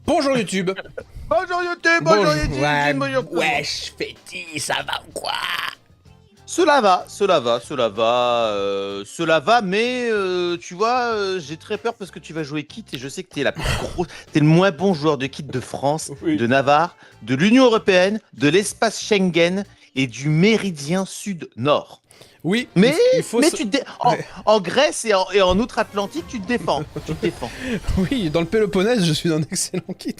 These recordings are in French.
Bonjour YouTube. Bonjour YouTube, bonjour YouTube, Ouais, bonjour. wesh, Féti, ça va ou quoi? Cela va, cela va, mais tu vois, j'ai très peur parce que tu vas jouer Kit et je sais que t'es la plus grosse, t'es le moins bon joueur de Kit de France, Oui. de Navarre, de l'Union Européenne, de l'espace Schengen et du méridien sud-nord. Oui, Mais, il faut mais se- tu te dé- Ouais. en Grèce et en Outre-Atlantique, tu te défends, tu te défends. Oui, dans le Péloponnèse, je suis un excellent kit.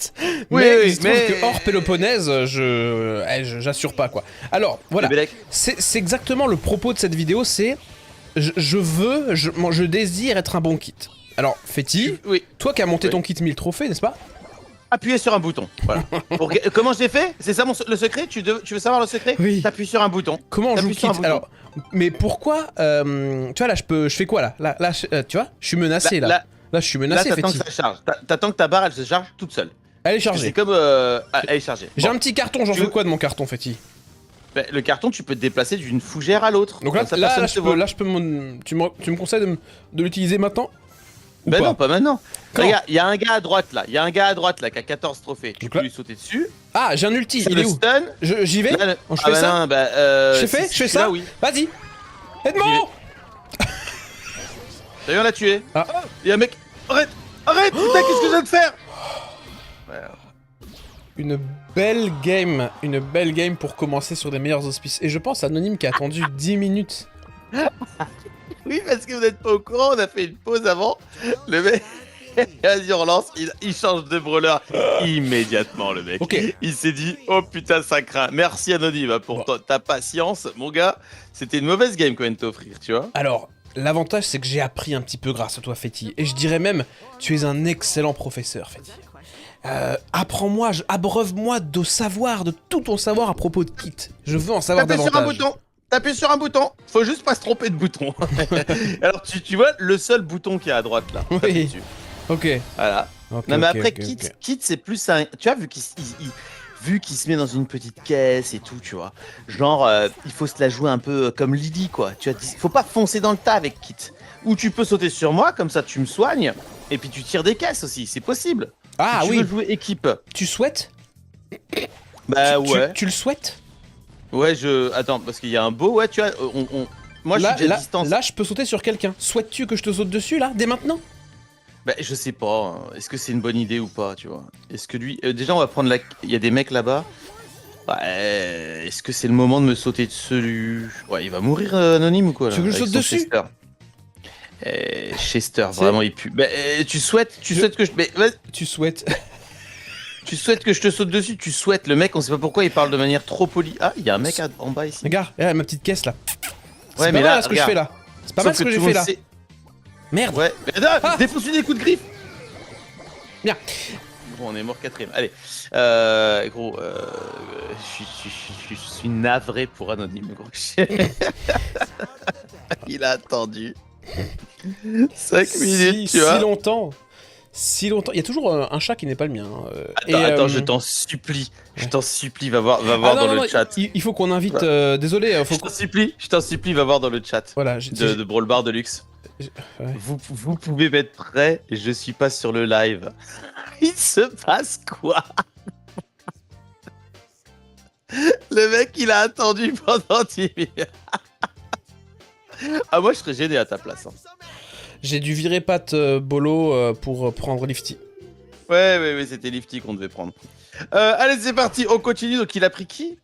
Oui, Mais oui, il se trouve mais- que hors Péloponnèse, j'assure pas quoi. Alors, voilà. Le Bélec. C'est exactement le propos de cette vidéo, c'est je désire être un bon kit. Alors, Féti, Oui. toi qui as monté Oui. ton kit 1000 trophées, n'est-ce pas? Appuyer sur un bouton. Voilà. Comment j'ai fait? C'est ça le secret? Tu veux savoir le secret? Oui. T'appuies sur un bouton. Comment on joue T'appuies sur kit? un bouton. Alors, mais pourquoi tu vois là, je fais quoi là? Là, tu vois, je suis menacé là. Là, je suis Là, menacé, t'attends Féti. que ça charge. T'attends que ta barre, elle se charge toute seule. Elle est C'est chargée. comme... elle est chargée. J'ai Bon. un petit carton, j'en Tu fais veux- quoi de mon carton, Féti? Ben, le carton, tu peux te déplacer d'une fougère à l'autre. Donc là, Comme ça, personne te voit. je peux tu me conseilles de l'utiliser maintenant? Ou Ben pas? non, pas maintenant. Quand? Regarde, il y a un gars à droite là. Il y a un gars à droite là qui a 14 trophées. Tu Donc peux là- lui sauter dessus. Ah, j'ai un ulti, Tu il le est où? stun. J'y vais? Là, Je ah fais bah ça? non, bah, Je fais si ça? celui-là, oui. Vas-y! Edmond! T'as vu, on l'a tué. Ah. Il y a un mec. Arrête! Arrête! Putain, qu'est-ce que je viens de faire? Une belle game pour commencer sur des meilleurs auspices. Et je pense à Anonyme qui a attendu 10 minutes. Oui, parce que vous n'êtes pas au courant, on a fait une pause avant. Le mec, vas-y, on relance, il change de brawler immédiatement, le mec. Ok. Il s'est dit, oh putain, ça craint. Merci Anonyme hein, pour ta patience, mon gars. C'était une mauvaise game qu'on vient de t'offrir, tu vois. Alors, l'avantage c'est que j'ai appris un petit peu grâce à toi, Féti. Et je dirais même, tu es un excellent professeur, Féti. Apprends-moi, abreuve-moi de savoir, de tout ton savoir à propos de Kit. Je veux en savoir T'appuies davantage. sur un bouton. T'appuies sur un bouton. Faut juste pas se tromper de bouton. Alors, tu vois, le seul bouton qui est à droite là. Oui. T'appuies dessus. Ok. Voilà. Ok, Non mais ok, après ok, Kit, ok. Kit c'est plus un, tu vois vu qu'il se met dans une petite caisse et tout, tu vois. Genre il faut se la jouer un peu comme Lily quoi. Tu vois, faut pas foncer dans le tas avec Kit. Ou tu peux sauter sur moi comme ça tu me soignes et puis tu tires des caisses aussi, c'est possible. Ah Si tu oui, veux jouer équipe. tu souhaites? Bah Tu- ouais. tu le souhaites? Ouais, attends parce qu'il y a un beau ouais, tu vois moi je suis déjà à distance. Là, je peux sauter sur quelqu'un. Souhaites-tu que je te saute dessus là, dès maintenant? Bah, je sais pas, hein. Est-ce que c'est une bonne idée ou pas, tu vois. Est-ce que lui... déjà, on va prendre la... Il y a des mecs là-bas. Ouais, est-ce que c'est le moment de me sauter dessus? Ouais, il va mourir anonyme ou quoi, là, Tu veux que je avec saute son dessus? Chester. Chester, vraiment, il pue. Bah, tu souhaites que je... Mais, Tu souhaites. tu souhaites que je te saute dessus? Tu souhaites, le mec, on sait pas pourquoi, il parle de manière trop polie. Ah, il y a un mec en bas ici. Regarde, ma petite caisse là. C'est Ouais, pas mais mal là, là, ce que je regarde. fais là. C'est pas Sauf mal ce que j'ai tout le fait là. monde sait- Merde. Ouais, mais non, Ah. défonce-lui des coups de griffe. Bien. Bon, on est mort quatrième. Allez, gros, je suis navré pour Anonyme, gros. Il a attendu 5 minutes, tu vois. Si longtemps. Si longtemps. Il y a toujours un chat qui n'est pas le mien. Attends, je t'en supplie. Je t'en supplie, va voir Ah, dans non, le chat. il faut qu'on invite. Désolé, faut qu'on. Je t'en supplie, va voir dans le chat Voilà, de Brawl Bar Deluxe. Ouais. Vous pouvez mettre prêt, je suis pas sur le live. Il se passe quoi? Le mec, il a attendu pendant 10 minutes. Ah, moi, je serais gêné à ta place. Hein. J'ai dû virer Pat Bolo pour prendre Lifty. Ouais, c'était Lifty qu'on devait prendre. Allez, c'est parti, on continue. Donc, il a pris qui?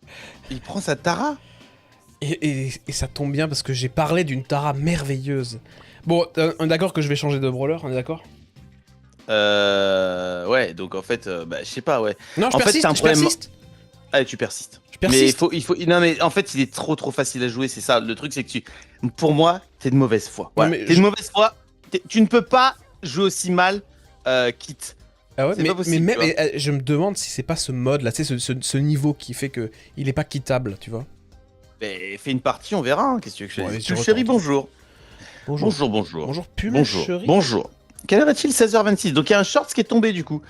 Il prend sa Tara. Et ça tombe bien parce que j'ai parlé d'une Tara merveilleuse. Bon, on est d'accord que je vais changer de brawler, on est d'accord? Ouais, donc en fait, bah, je sais pas, ouais. Non, je En fait, persiste, c'est un je problème- persiste. Allez, tu persistes. Je Mais persiste. non, mais en fait, il est trop facile à jouer, c'est ça. Le truc, c'est que pour moi, t'es de mauvaise foi. Voilà. mais T'es je- de mauvaise foi. Tu ne peux pas jouer aussi mal Kit. Ah ouais, c'est pas possible, mais tu vois. je me demande si c'est pas ce mode là, tu sais, ce niveau qui fait que il est pas quittable, tu vois. Mais fais une partie, on verra. Hein. Qu'est-ce que tu veux que je Ouais, dise? tu Chérie, retentes. bonjour. Bonjour. Bonjour. Bonjour, pume Bonjour. chérie. Bonjour. Quelle heure est-il? 16h26. Donc il y a un short qui est tombé du coup.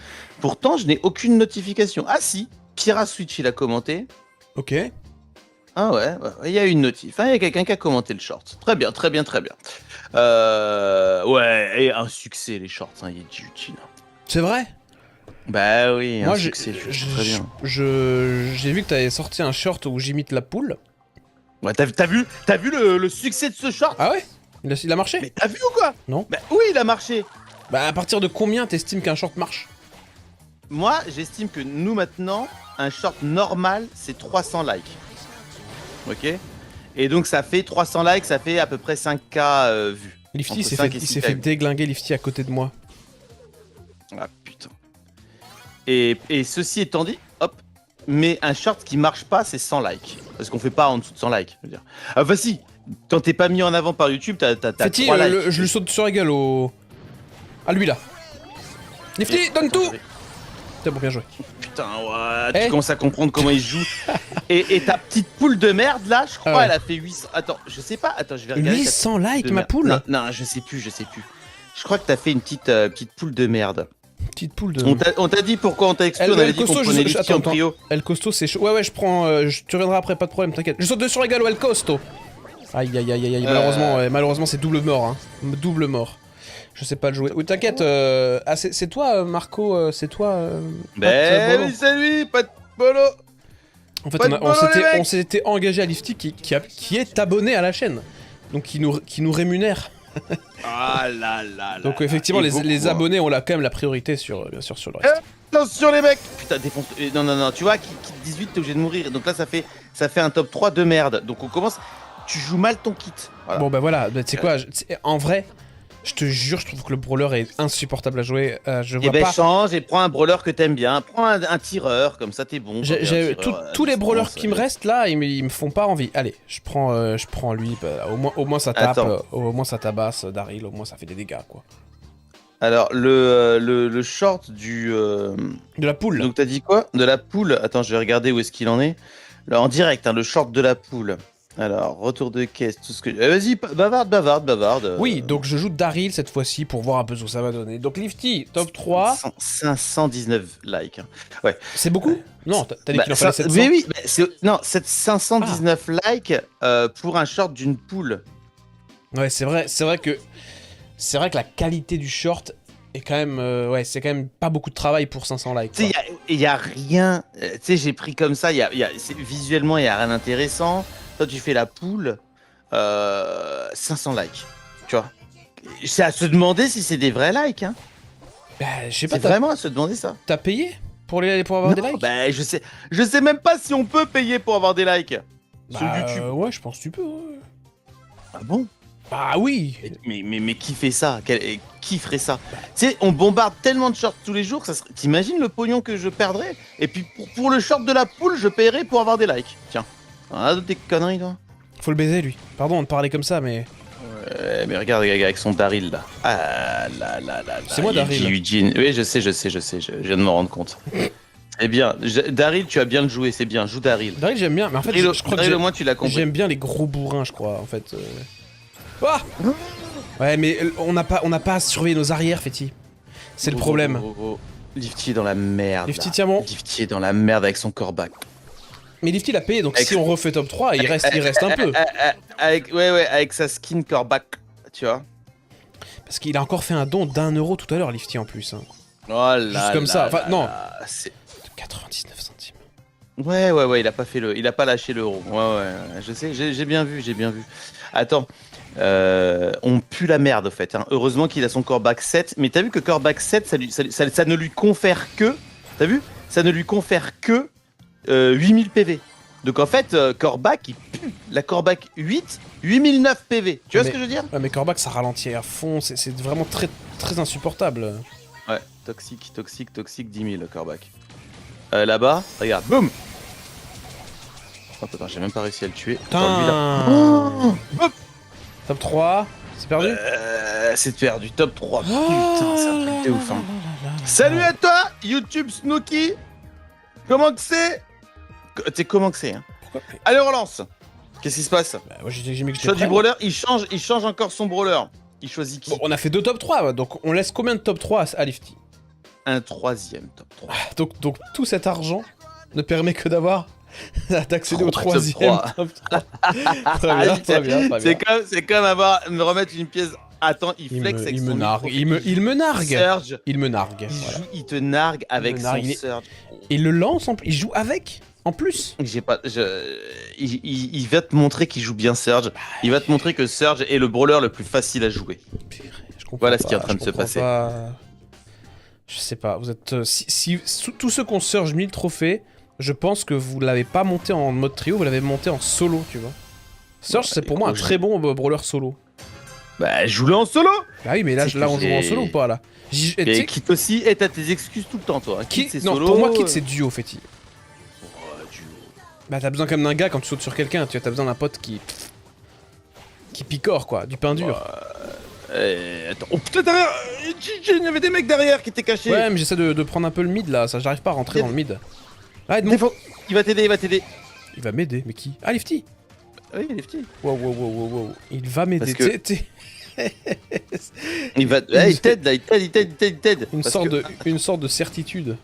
Pourtant, je n'ai aucune notification. Ah si, Pira Switch, il a commenté. Ok. Ah ouais, il y a une notif. Hein, il y a quelqu'un qui a commenté le short. Très bien. Ouais, et un succès les shorts, hein, il est utile. C'est vrai. Bah oui, Moi, un succès, très bien. j'ai vu que t'avais sorti un short où j'imite la poule. Ouais, t'as vu le succès de ce short? Ah ouais? Il a marché? Mais t'as vu ou quoi? Non. Bah oui, il a marché. Bah à partir de combien t'estimes qu'un short marche? Moi, j'estime que nous maintenant, un short normal, c'est 300 likes. Ok? Et donc ça fait 300 likes, ça fait à peu près 5K vues. Lifty Entre il 5 et s'est 6K fait vues. déglinguer Lifty à côté de moi. Ah putain. Et ceci étant dit, hop, mais un short qui marche pas, c'est 100 likes. Parce qu'on fait pas en dessous de 100 likes, je veux dire. Ah bah si, quand t'es pas mis en avant par YouTube, t'as Fetty, 3 likes. je lui saute sur la gueule au... À lui là. Lifty, donne tout. C'est bon, bien joué. Putain, ouais, Eh tu commences à comprendre comment il joue. et ta petite poule de merde là, je crois, Ah ouais. elle a fait 800. Attends, je sais pas, attends, je vais regarder. 800 likes, de ma merde. poule. Non, je sais plus. Je crois que t'as fait une petite poule de merde. Petite poule de... On t'a dit pourquoi on t'a exclu, Elle- on avait elle dit qu'on costaud, prenait Lifty attends, en trio. El Costo, c'est chaud. Ouais, je prends... tu reviendras après, pas de problème, t'inquiète. Je saute dessus sur la gueule au El Costo. Aïe, aïe, aïe, aïe, malheureusement, malheureusement c'est double mort, hein. Double mort. Je sais pas le jouer. Oui, t'inquiète, ah, c'est toi, Marco, c'est toi... Ben oui, c'est lui, pas de bolo. En fait, pas de bolo, les mecs. on s'était engagé à Lifty qui est abonné à la chaîne. Donc qui nous rémunère. Ah là là là. Donc effectivement, Et les beaucoup, hein. abonnés ont quand même la priorité sur, bien sûr, sur le reste. Attention les mecs. Putain, défonce. Non, tu vois, qui 18, t'es obligé de mourir. Donc là, ça fait un top 3 de merde. Donc on commence. Tu joues mal ton kit. Voilà. Bon bah voilà, bah, tu sais quoi, en vrai, je te jure, je trouve que le brawler est insupportable à jouer. Je Et vois ben pas... change et prends un brawler que t'aimes bien. Prends un tireur, comme ça t'es bon. Tous les brawlers qui me restent là, ils me font pas envie. Allez, je prends lui, bah, au moins ça tape, Attends. au moins ça tabasse Daryl, au moins ça fait des dégâts quoi. Alors, le short du... De la poule. Donc t'as dit quoi? De la poule. Attends, je vais regarder où est-ce qu'il en est. Là, en direct, hein, le short de la poule. Alors, retour de caisse, tout ce que... vas-y, bavarde. Oui, donc je joue Daryl cette fois-ci pour voir un peu ce que ça va donner. Donc Lifty, top 3. 519 likes. Hein. Ouais. C'est beaucoup? Non, t'as dit Bah, qu'il en fallait 700. mais oui, non, 519 likes pour un short d'une poule. Ouais, c'est vrai que la qualité du short est quand même... ouais, c'est quand même pas beaucoup de travail pour 500 likes. Tu sais, quoi. il y a rien... tu sais, j'ai pris comme ça, visuellement, il y a rien d'intéressant. Toi, tu fais la poule, 500 likes, tu vois. C'est à se demander si c'est des vrais likes, hein. Bah, je sais pas, C'est vraiment à se demander ça. t'as payé pour avoir des Non, likes? bah, je sais même pas si on peut payer pour avoir des likes sur Bah, YouTube. ouais, je pense que tu peux. Ouais. Ah bon? Bah oui. Mais qui fait ça? Qui ferait ça? Tu sais, on bombarde tellement de shorts tous les jours, t'imagines le pognon que je perdrais? Et puis pour le short de la poule, je paierais pour avoir des likes. Tiens. Ah, des conneries, toi. Faut le baiser lui. Pardon de parler comme ça, mais... Mais regarde, avec son Daryl là. Ah là là là. C'est moi, Daryl. Eugene. Oui, je sais, je viens de me rendre compte. Eh bien, Daryl, tu as bien le joué, c'est bien, joue Daryl. Daryl j'aime bien, mais en fait Daryl, je crois Daryl, que au moins tu l'as compris. j'aime bien les gros bourrins, je crois, en fait. Ah ouais, mais on n'a pas à surveiller nos arrières, Fetty. C'est le problème. Lifty est dans la merde. Lifty, là. tiens bon. Lifty est dans la merde avec son corback. Mais Lifty l'a payé, donc Avec- si on refait top 3, il reste un peu. Avec sa skin corback, tu vois. Parce qu'il a encore fait un don d'1 euro tout à l'heure, Lifty, en plus. Hein. Oh là Juste comme là ça. Enfin, là non. là, c'est- 99 centimes. Ouais, il a pas lâché l'euro. Ouais, je sais, j'ai bien vu. Attends, on pue la merde, au fait. Hein. Heureusement qu'il a son corback 7, mais t'as vu que corback 7, ça ne lui confère que... T'as vu? Ça ne lui confère que 8000 PV. Donc en fait, corback, il pue. La corback 8, 8009 PV. Tu vois ce que je veux dire? Ouais, mais Corbac, ça ralentit à fond, c'est vraiment très, très insupportable. Ouais, toxique, 10 000, corback. Là-bas, regarde, boum. Oh putain, j'ai même pas réussi à le tuer. Attends, lui, là. Putain. Hop. Top 3, c'est perdu? C'est perdu, top 3. Putain, c'est un truc de ouf. Hein. Salut à toi, YouTube Snooki. Comment que c'est? Tu sais comment que c'est, hein. Pourquoi? Allez, on relance. Qu'est-ce qui se passe? Bah, moi j'ai mis que j'étais Choix du prêt. brawler, il change encore son brawler. Il choisit qui? Bon, on a fait 2 top 3, donc on laisse combien de top 3 à Lifty? Un troisième top 3. Donc tout cet argent ne permet que d'accéder au 3 top troisième 3. top 3. Très bien. C'est comme me remettre une pièce attends, il flex avec il son me nargue. micro. Il me nargue. Surge, Il me nargue. il, Voilà. il te nargue avec me nargue, son il est- surge. Il le lance, il joue avec, en plus. Il va te montrer qu'il joue bien Surge. Il va te montrer que Surge est le brawler le plus facile à jouer. Je comprends Voilà ce pas, qui est en train de je se comprends passer. pas. Je sais pas, vous êtes... tous ceux qui ont Surge 1000 trophées, je pense que vous l'avez pas monté en mode trio, vous l'avez monté en solo, tu vois. Surge, c'est pour moi un très bon brawler solo. Bah, joue-le en solo. Bah oui, mais là, C'est là que on joue en j'ai- solo ou pas, là tu Et sais, Kit aussi, et t'as tes excuses tout le temps, toi. Kit, c'est non, solo. pour moi, Kit, c'est duo, Fetty. Ouais, duo. Bah t'as besoin quand même d'un gars quand tu sautes sur quelqu'un, tu as besoin d'un pote qui picore, quoi, du pain dur. Attends, oh putain, derrière il y avait des mecs derrière qui étaient cachés. Ouais, mais j'essaie de prendre un peu le mid, là, ça, j'arrive pas à rentrer dans le mid. Ah, aide-moi. Défends. Il va t'aider, il va t'aider. Il va m'aider, mais qui? Ah, Lifty. Oui, il est petit. Wow, wow, wow, wow, wow. Il va m'aider, Parce que- t'sais. Il va. Il t'aide là, il t'aide. Une Parce sorte, que- une sorte de certitude.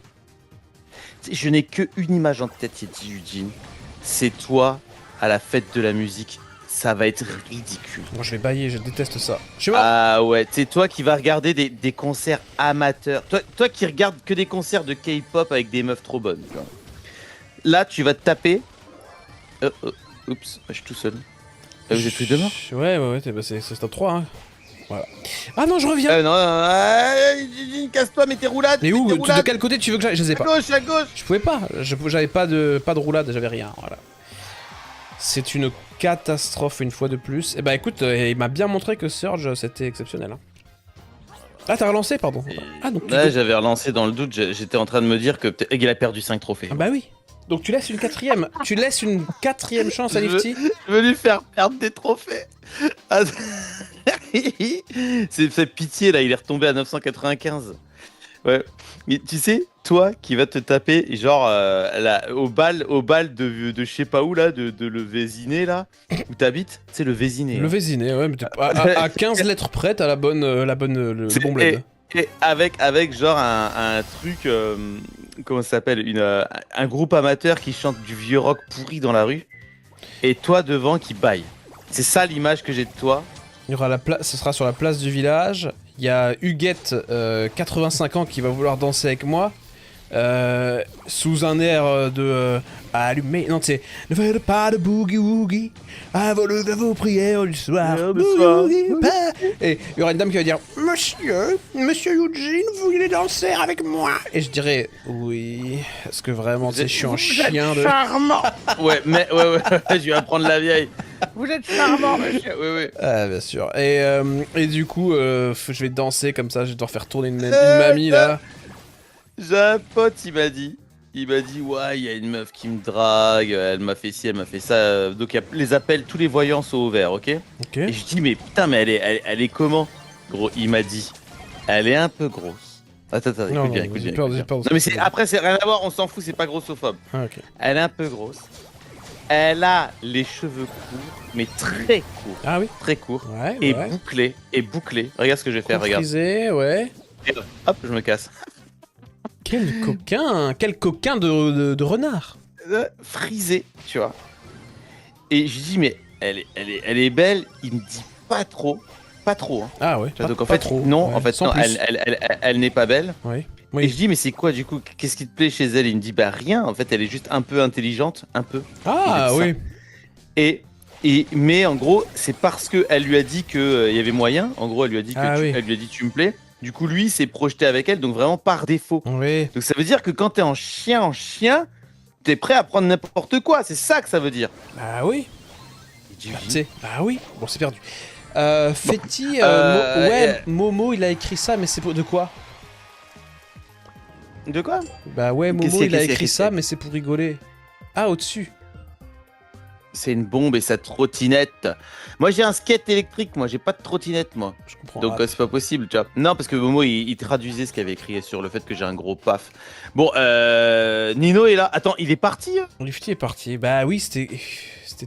Je n'ai que une image en tête, dit Eugene. C'est toi à la fête de la musique. Ça va être ridicule. Moi je vais bailler, je déteste ça. Je sais pas. Ah ouais, c'est toi qui vas regarder des concerts amateurs. Toi qui regardes que des concerts de K-pop avec des meufs trop bonnes. Quoi. Là, tu vas te taper. Oups, je suis tout seul. Vous êtes tous les deux morts? Ouais, c'est stop 3. Hein. Voilà. Ah non, je reviens. Non, casse-toi, mets tes roulades. Mais où mets tes De roulades. quel côté tu veux que j'aille? Je sais À pas. gauche, à gauche. Je pouvais pas. J'avais pas de roulade, j'avais rien. Voilà. C'est une catastrophe une fois de plus. Et bah écoute, il m'a bien montré que Surge c'était exceptionnel. Hein. Ah, t'as relancé, pardon. Ah, donc tu Là, dois- j'avais relancé dans le doute. J'étais en train de me dire que peut-être il a perdu 5 trophées. Ah bah oui. Donc tu laisses une quatrième. Tu laisses une quatrième chance à Je veux- Lifty. Je veux lui faire perdre des trophées. Ah, c'est fait pitié là, il est retombé à 995. Ouais. Mais tu sais, toi qui vas te taper, genre là, au bal de je sais pas où là, de le Vésiné là, où t'habites, c'est le Vésiné. Le Vésiné, ouais, mais à 15 lettres près, t'as le C'est- bon bled. Et avec genre un truc, comment ça s'appelle, un groupe amateur qui chante du vieux rock pourri dans la rue, et toi devant qui baille. C'est ça l'image que j'ai de toi. Il y aura ce sera sur la place du village. Il y a Huguette, 85 ans, qui va vouloir danser avec moi. Sous un air de allumé. Non, tu sais, ne faites pas de boogie woogie avant de vos prières du soir. Du Boogie soir. woogie, pas. Et il y aura une dame qui va dire Monsieur Eugene, vous voulez danser avec moi? Et je dirais oui. Est-ce que vraiment, tu sais, je suis un chien de. Charmant. ouais, je vais apprendre la vieille. Vous êtes charmant, monsieur. Oui. Ah, bien sûr. Et du coup, je vais danser comme ça, je vais devoir faire tourner une mamie là. J'ai un pote, il m'a dit, ouais, il y a une meuf qui me drague, elle m'a fait ci, elle m'a fait ça. Donc les appels, tous les voyants sont ouverts, ok? Ok. Et je dis, mais putain, mais elle est comment? Gros, il m'a dit, elle est un peu grosse. Attends, Non, écoute bien, non, écoute j'ai bien. peur, écoute j'ai bien. peur. Non, mais après, c'est rien à voir, on s'en fout, c'est pas grossophobe. Ah, ok. Elle est un peu grosse. Elle a les cheveux courts, mais très courts. Ah oui. Très courts. Ouais, Et ouais. bouclés. Regarde ce que je vais faire, regarde. Frisé, ouais. Et hop, je me casse. Quel coquin de renard. Frisé, tu vois. Et je dis, mais elle est belle. Il me dit pas trop. Hein. Ah ouais. Donc en pas fait, trop. non, ouais, en fait, sans non, plus. elle n'est pas belle. Ouais. Et Oui. je dis, mais c'est quoi du coup? Qu'est-ce qui te plaît chez elle? Il me dit, bah rien. En fait, elle est juste un peu intelligente, un peu. Ah il a dit oui. Mais en gros, c'est parce que elle lui a dit que il y avait moyen. En gros, elle lui a dit que Ah oui. elle lui a dit tu me plais. Du coup, lui, il s'est projeté avec elle, donc vraiment par défaut. Oui. Donc ça veut dire que quand t'es en chien, t'es prêt à prendre n'importe quoi. C'est ça que ça veut dire. Bah oui. Il dit, Bah, tu sais. Bah oui. Bon, c'est perdu. Fetty, ouais. Momo, il a écrit ça, mais c'est pour de quoi? De quoi? Bah ouais, Qu'est-ce Momo, qu'il y a, il a qu'est-ce qu'il y a, écrit qu'est-ce ça, qu'il y a mais c'est pour rigoler. Ah, au-dessus. C'est une bombe et sa trottinette. Moi, j'ai un skate électrique. Moi, j'ai pas de trottinette, moi. Je comprends. Donc c'est pas possible, tu vois. Non, parce que Momo, il traduisait ce qu'il avait écrit sur le fait que j'ai un gros paf. Bon, Nino est là. Attends, il est parti hein? Lifty est parti. Bah oui, c'était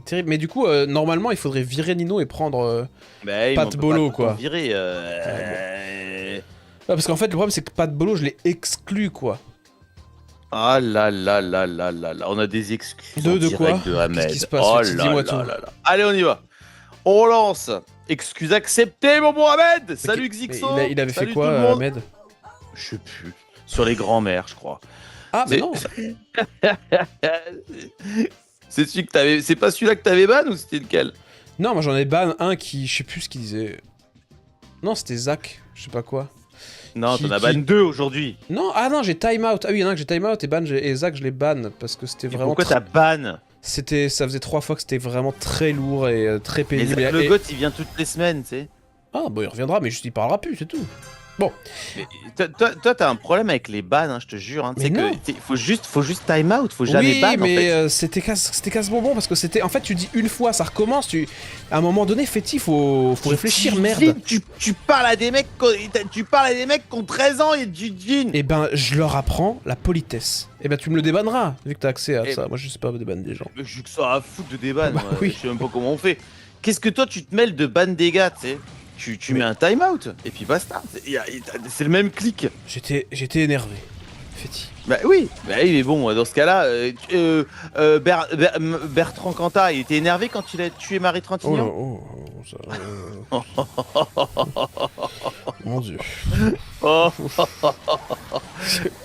terrible. Mais du coup, normalement, il faudrait virer Nino et prendre. Bah, Pas on de peut bolo, tout le temps quoi. Virer, Ah, parce qu'en fait, le problème, c'est que pas de bolo, je l'ai exclu, quoi. Ah là là là là là là, on a des excuses. De en direct quoi de Ahmed. Qu'est-ce qui se passe, Oh Fetty? là Dis-moi là tout. là là. Allez, on y va. On lance. Excuse acceptée, mon bon Ahmed. Salut Mais Xixo. il avait fait Salut quoi, tout le monde. Ahmed? Je sais plus. Sur les grands-mères, je crois. Ah, mais C'est- non. C'est celui que t'avais. C'est pas celui-là que t'avais ban ou c'était lequel? Non, moi j'en ai ban un qui, je sais plus ce qu'il disait. Non, c'était Zach, je sais pas quoi. Non, Qui- t'en as qui- ban 2 aujourd'hui. Non, ah non, j'ai time out. Ah oui, il y en a un que j'ai time out et Zach je l'ai ban parce que c'était Et vraiment. pourquoi t'as ban? Ça faisait 3 fois que c'était vraiment très lourd et très Mais pénible. Zach le Et- goth, il vient toutes les semaines, tu sais. Ah, bah il reviendra, mais juste il parlera plus, c'est tout. Mais toi, t'as un problème avec les bans, hein, je te jure. Hein. Tu Mais sais non. que faut juste time out, faut jamais Oui, ban mais en fait. c'était casse-bonbon parce que c'était. En fait, tu dis une fois, ça recommence. À un moment donné, Fetty, faut réfléchir, merde. Tu parles à des mecs, tu parles à des mecs qui ont 13 ans et du jean. Eh ben, je leur apprends la politesse. Eh ben, tu me le débanneras, vu que t'as accès à Eh ça. Moi, je sais pas débanner des gens. J'ai que ça à foutre de déban. Bah moi. oui. Je sais même pas comment on fait. Qu'est-ce que toi, tu te mêles de ban des gars, tu sais? Tu mets un time out et puis basta. C'est le même clic. J'étais énervé, Fetty. Bah oui, mais bon, dans ce cas-là, Bertrand Cantat, il était énervé quand il a tué Marie Oh là, Trintignant. Mon dieu. Oh.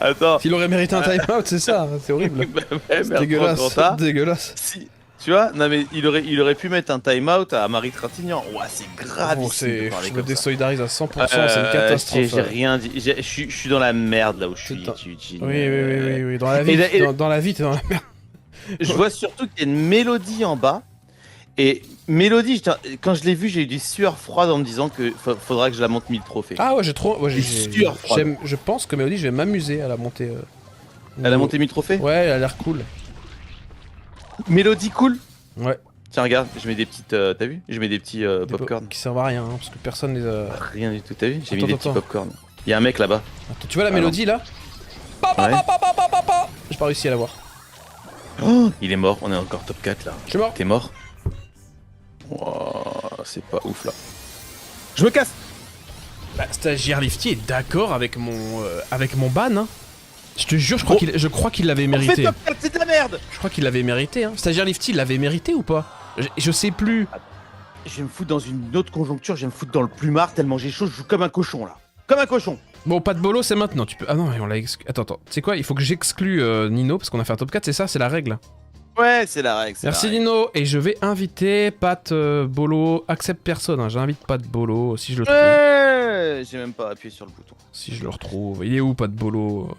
Attends. S'il aurait mérité un time-out, c'est ça, c'est horrible. Ouais, C'est Bertrand dégueulasse, Cantat. dégueulasse. Si, tu vois, non mais il aurait pu mettre un time out à Marie Trintignant. Ouah, c'est grave Bon, ici de parler je me comme ça. désolidarise à 100%, c'est une catastrophe. J'ai rien dit. Je suis dans la merde là où je suis. Putain. Eugene. Oui, dans la vie, dans la vie, t'es dans la merde. Je vois surtout qu'il y a une mélodie en bas. Et Mélodie, quand je l'ai vue, j'ai eu des sueurs froides en me disant que faudra que je la monte 1000 trophées. Ah ouais, j'ai trop. Ouais, Des sueurs froides. je pense que Mélodie, je vais m'amuser à la monter. Elle a monté 1000 trophées? Ouais, elle a l'air cool. Mélodie cool? Ouais. Tiens, regarde, je mets des petites. T'as vu? Je mets des petits Des popcorn. qui servent à rien, hein, parce que personne les a. Rien du tout, t'as vu? J'ai mis Attends, des petits attends. popcorn. Il y a un mec là-bas. Attends, tu vois la Ah, mélodie là? Ouais. J'ai pas réussi à la voir. Oh, il est mort, on est encore top 4 là. Je suis mort. T'es mort? Wow, c'est pas ouf là. Je me casse! Bah, Stagiaire Lifty est d'accord avec mon ban, hein. Je te jure, je crois qu'il l'avait On fait mérité. top 4, c'est de la merde! Je crois qu'il l'avait mérité, hein. Stagiaire Lifty, il l'avait mérité ou pas? Je sais plus. Je vais me foutre dans une autre conjoncture, je vais me foutre dans le plumard tellement j'ai chaud, je joue comme un cochon là. Comme un cochon! Bon, pas de bolo, c'est maintenant. Tu peux. Ah non, mais on l'a exclu. Attends. Tu sais quoi? Il faut que j'exclue Nino parce qu'on a fait un top 4, c'est ça? C'est la règle. Ouais, c'est la règle. c'est Merci la règle. Nino. Et je vais inviter Pat Bolo. Accepte personne, hein. J'invite Pat Bolo si je le trouve. Ouais, j'ai même pas appuyé sur le bouton. Si je le retrouve. Il est où, Pat Bolo?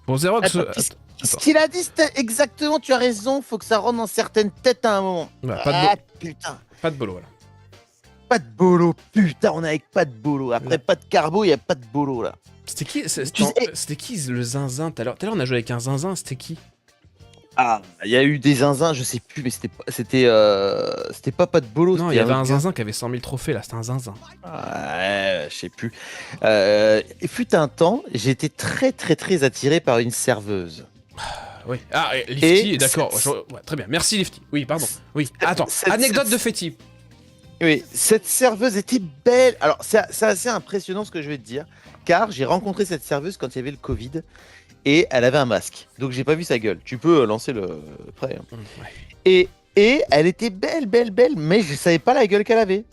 Bon, Xerox. Attends, ce qu'il a dit, c'était exactement, tu as raison, faut que ça rentre dans certaines têtes à un moment. Bah, Ah putain, Pat Bolo, voilà. pas de bolo, putain, on est avec pas de bolo. Après pas de carbo, il y a pas de bolo là. C'était qui, Tu sais- c'était qui le zinzin tout à l'heure? Tout à l'heure, on a joué avec un zinzin, c'était qui? Ah, il y a eu des zinzins, je sais plus, mais c'était pas de bolo. Non, c'était il y avait un autre gars. zinzin qui avait 100 000 trophées là, c'était un zinzin. Ouais, je sais plus. Il fut un temps, j'étais très attiré par une serveuse. Oui. Ah, et Lifty, Et d'accord. c'est- Ouais, très bien. Merci Lifty. Oui, pardon. Oui. Attends, cette- anecdote de Fetty. Oui, cette serveuse était belle. Alors, c'est assez impressionnant ce que je vais te dire, car j'ai rencontré cette serveuse quand il y avait le Covid et elle avait un masque. Donc, j'ai pas vu sa gueule. Tu peux lancer le prêt. Hein. Ouais. Et elle était belle, mais je savais pas la gueule qu'elle avait.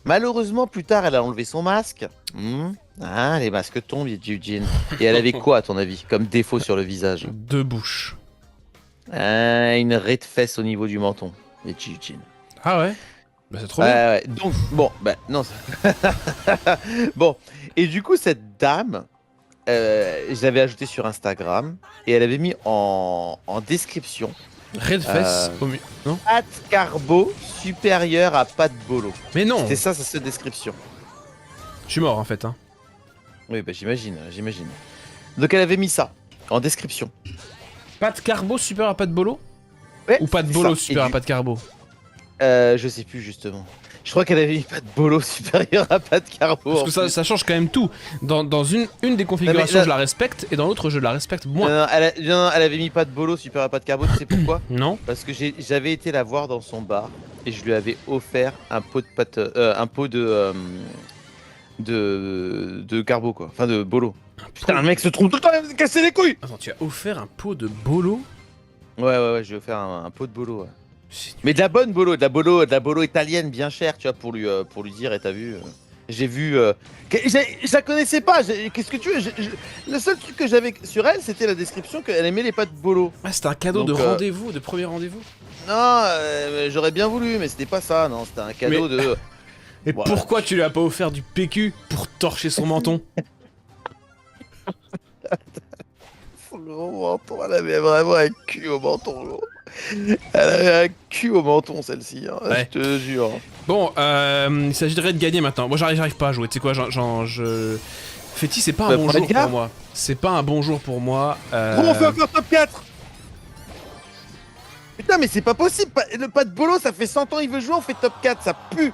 Malheureusement, plus tard, elle a enlevé son masque. Ah, les masques tombent, Eugene. Et elle avait quoi, à ton avis, comme défaut sur le visage? Deux bouches. Ah, une raie de fesse au niveau du menton, Eugene. Ah ouais? Bah, c'est trop bien. Ouais, donc, bon, bah, non. Bon, et du coup, cette dame, je l'avais ajoutée sur Instagram et elle avait mis en description Red Fest au milieu. Non? pâte carbo supérieure à pâte bolo. Mais non! C'était ça, cette description. Je suis mort en fait, hein. Oui, bah, j'imagine. Donc, elle avait mis ça en description. Pas de carbo super à pas de bolo? Ouais, Ou pas de c'est bolo ça. super Et à pas de carbo? je sais plus, justement. Je crois qu'elle avait mis pâte bolo supérieure à pâte carbo. Parce que ça change quand même tout. Dans une des configurations, là- je la respecte, et dans l'autre, je la respecte Non, moins. non, elle avait mis pâte bolo supérieure à pâte carbo, tu sais pourquoi? Non? Parce que j'avais été la voir dans son bar et je lui avais offert un pot de pâte, un pot de carbo quoi, enfin de bolo. Putain, le mec se trompe tout le temps, il va me casser les couilles. Attends, tu as offert un pot de bolo? Ouais, je vais offert un pot de bolo. Ouais. Mais de la bolo italienne bien chère, tu vois, pour lui dire, et t'as vu, j'ai vu, je la connaissais pas, qu'est-ce que tu veux, le seul truc que j'avais sur elle, c'était la description qu'elle aimait les pâtes bolo. Ah, c'était un cadeau Donc, de rendez-vous, de premier rendez-vous. Non, j'aurais bien voulu, mais c'était pas ça, non, c'était un cadeau de... Et Voilà. pourquoi tu lui as pas offert du PQ pour torcher son menton? Son gros menton, elle avait vraiment un cul au menton, gros. Elle avait un cul au menton, celle-ci, hein, Ouais. je te jure. Bon, il s'agirait de gagner maintenant. Moi, j'arrive pas à jouer. Tu sais quoi, Fetty, c'est pas un Bah, bon prends jour Edgar. pour moi. C'est pas un bon jour pour moi. Gros, on fait faire top 4. Putain, mais c'est pas possible, le pas de bolo, ça fait 100 ans il veut jouer, on fait top 4, ça pue.